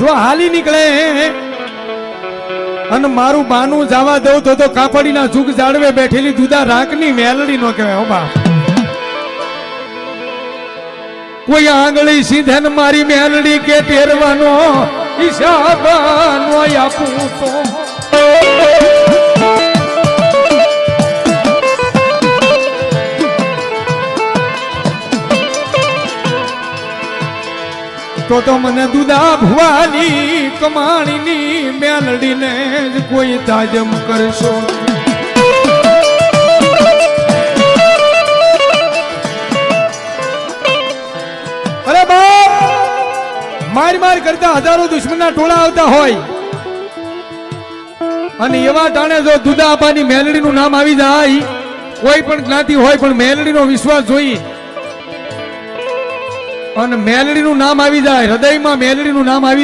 જો હાલી નીકળે અને મારું બાનું જવા દઉં તો કાપડીના જુગ જાળવે બેઠેલી દુધા રાખની મેલડી નો કહેવાય. હો બા, કોઈ આંગળી સીધે ને મારી મેલડી કે તેરવાનો હિસાબ નો આપું તો મને દુધા ભુવાની કમાણીની મેલડીને જ કોઈ તાજમ કરશો. અરે બાપ, માર કરતા હજારો દુશ્મનના ટોળા આવતા હોય અને એવા ટાણે જો દુધા આપાની મેલડીનું નામ આવી જાય, કોઈ પણ જ્ઞાતિ હોય પણ મેલડીનો વિશ્વાસ જોઈ અને મેલડીનું નામ આવી જાય, હૃદયમાં મેલડીનું નામ આવી